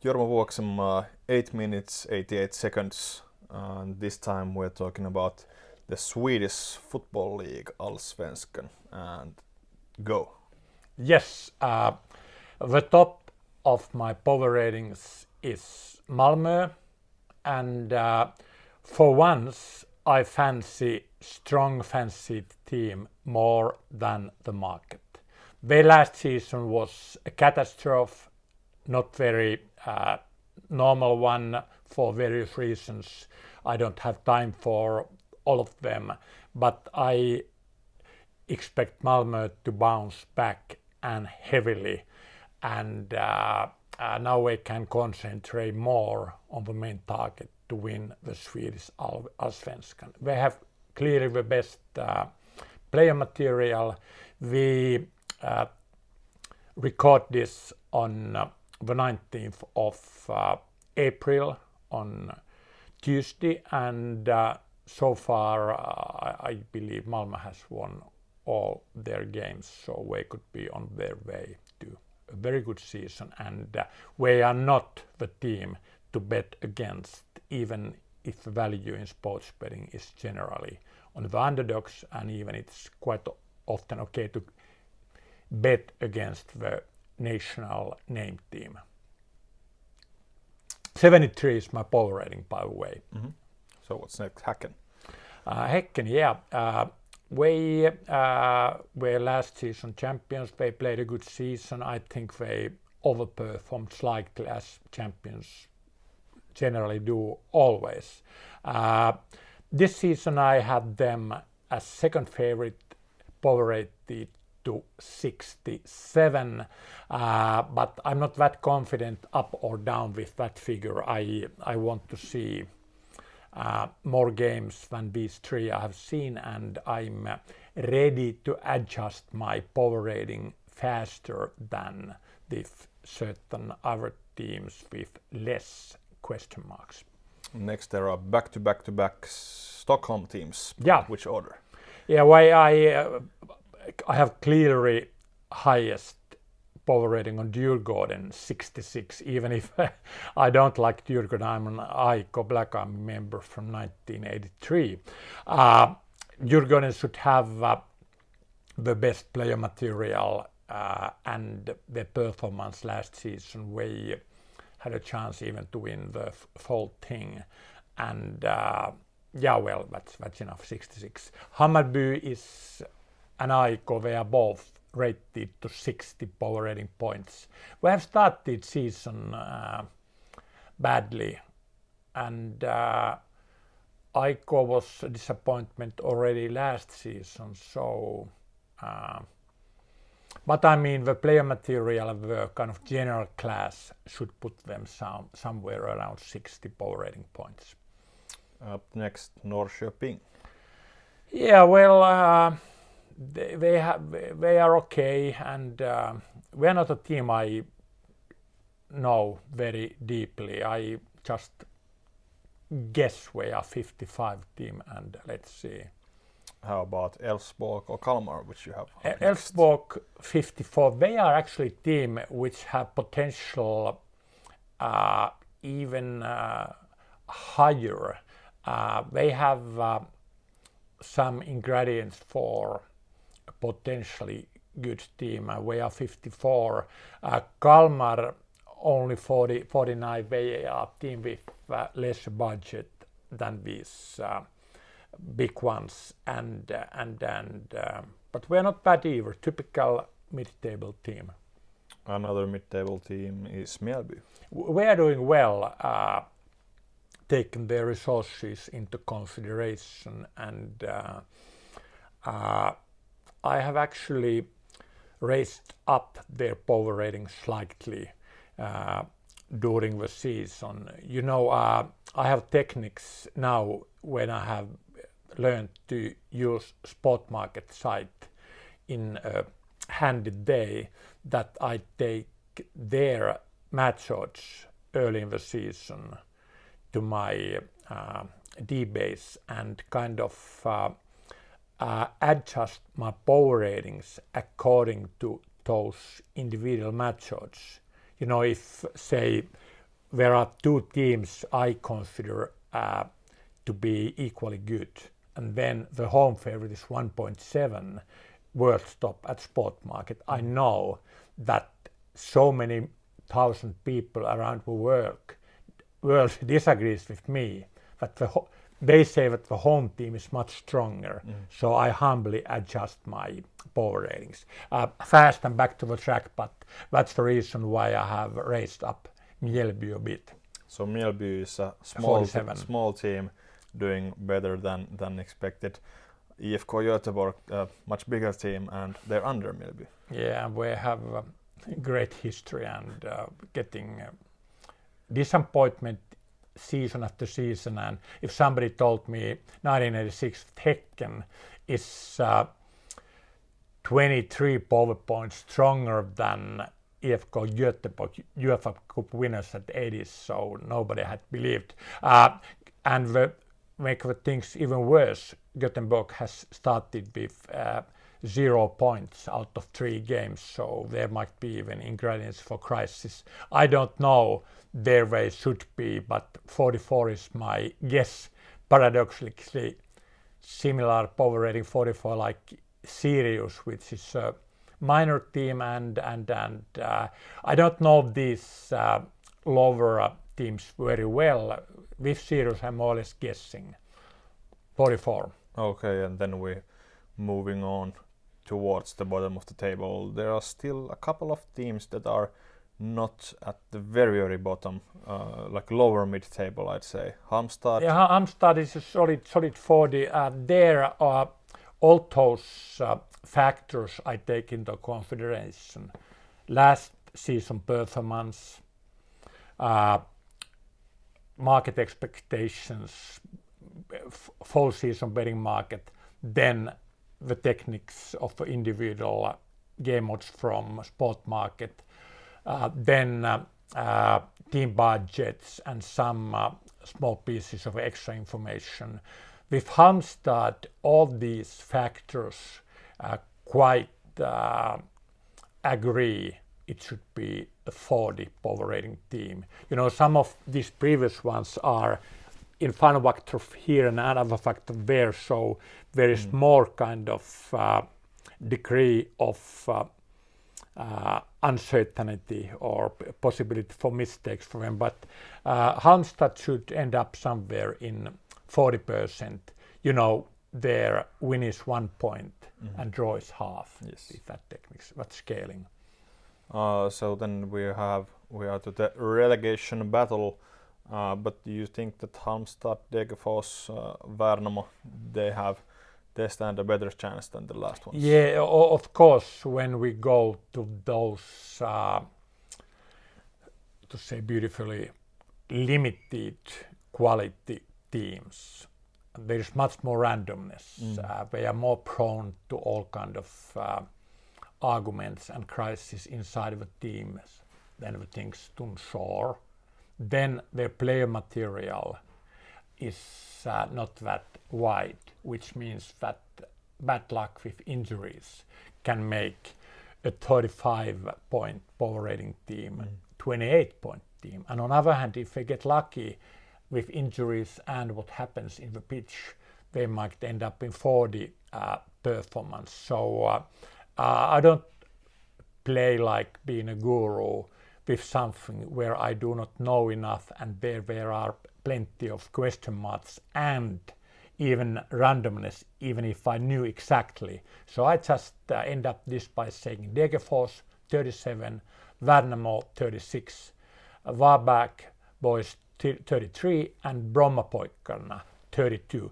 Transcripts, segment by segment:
Jorma Vuoksenmaa, 8 minutes, 88 seconds. And this time we're talking about the Swedish football league, Allsvenskan. And go. Yes, the top of my power ratings is Malmö, and for once I strong fancy team more than the market. Their last season was a catastrophe, not very normal one for various reasons. I don't have time for all of them, but I expect Malmö to bounce back and heavily, and now we can concentrate more on the main target to win the Swedish Allsvenskan. They have clearly the best player material. We record this on the 19th of April on Tuesday, and so far I believe Malmö has won all their games, so they could be on their way to a very good season, and we are not the team to bet against, even if the value in sports betting is generally on the underdogs, and even it's quite often okay to bet against the national name team. 73 is my power rating, by the way. Mm-hmm. So what's next? Häcken. Häcken, yeah. We were last season champions. They played a good season. I think they overperformed slightly, as champions generally do always. This season I had them as second favorite, power rated to 67, but I'm not that confident up or down with that figure. I want to see more games than these three I have seen, and I'm ready to adjust my power rating faster than the certain other teams with less question marks. Next there are back-to-back Stockholm teams. Yeah. Which order? Yeah, why I have clearly highest power rating on Djurgården, 66, even if I don't like Djurgården. I'm an IK Black Army member from 1983. Djurgården should have the best player material, and the performance last season, we had a chance even to win the whole thing. And yeah, well, that's enough, 66. Hammarby is an IK, they are both rated to 60 power rating points. We have started season badly, and IK was a disappointment already last season, so but I mean the player material of the kind of general class should put them somewhere around 60 power rating points. Up next, Norrköping. Yeah, well, they are okay, and we are not a team I know very deeply. I just guess we are 55 team, and let's see. How about Elfsborg or Kalmar, which you have? Elfsborg 54. They are actually a team which have potential even higher. They have some ingredients for a potentially good team. We are 54. Kalmar only 49. They are a team with less budget than these big ones, and but we are not bad either. Typical mid-table team. Another mid-table team is Mjällby. We are doing well, taking their resources into consideration, and I have actually raised up their power rating slightly during the season. You know, I have techniques now when I have learned to use spot market site in a handy day, that I take their match odds early in the season to my D-base and kind of adjust my power ratings according to those individual match odds. You know, if say there are two teams I consider to be equally good, and then the home favorite is 1.7 world top at spot market. I know that so many thousand people around the world disagrees with me that they say that the home team is much stronger. So I humbly adjust my power ratings. Fast and back to the track, but that's the reason why I have raised up Mjällby a bit. So Mjällby is a small team doing better than expected. IFK Göteborg, a much bigger team, and they're under Mjällby. Yeah, we have a great history and getting disappointment season after season. And if somebody told me 1986 Häcken is 23 power points stronger than IFK Göteborg UEFA Cup winners at 80s, so nobody had believed. And make the things even worse, Gothenburg has started with 0 points out of 3 games, so there might be even ingredients for crisis. I don't know their way should be, but 44 is my guess. Paradoxically, similar power rating 44 like Sirius, which is a minor team, and I don't know these lower teams very well. With Sirius, I'm more or less guessing 44. Okay, and then we're moving on towards the bottom of the table. There are still a couple of teams that are not at the very bottom, like lower mid-table, I'd say. Halmstad. Yeah, Halmstad is a solid 40. There are all those factors I take into consideration. Last season performance, market expectations, full season betting market, then the techniques of the individual game odds from sport market, then team budgets and some small pieces of extra information. With Halmstad, all these factors quite agree it should be a 40 power rating team. You know, some of these previous ones are in final factor here and another factor there, so there is more kind of degree of uncertainty or possibility for mistakes for them. But Halmstad should end up somewhere in 40%. You know, their win is 1 point and draw is half. Yes. With that techniques, that scaling. So then we are to the relegation battle. But do you think that Halmstad, Degerfors, Värnamo, they stand a better chance than the last ones? Yeah, of course. When we go to those, to say beautifully, limited quality teams, there is much more randomness. They are more prone to all kind of arguments and crises inside of the teams than the things to shore. Then their player material is not that wide, which means that bad luck with injuries can make a 35-point power rating team 28-point team. And on the other hand, if they get lucky with injuries and what happens in the pitch, they might end up in 40 performance. So I don't play like being a guru with something where I do not know enough, and there are plenty of question marks and even randomness, even if I knew exactly. So I just end up this by saying Degerfors 37, Värnamo 36, Varberg boys 33, and Brommapojkarna 32.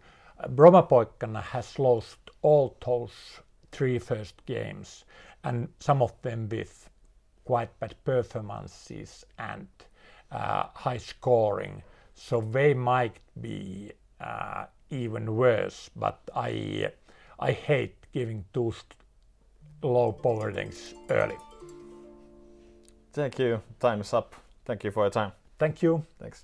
Brommapojkarna has lost all those 3 first games, and some of them with quite bad performances and high scoring, so they might be even worse, but I hate giving too low power ratings early. Thank you. Time is up. Thank you for your time. Thank you. Thanks.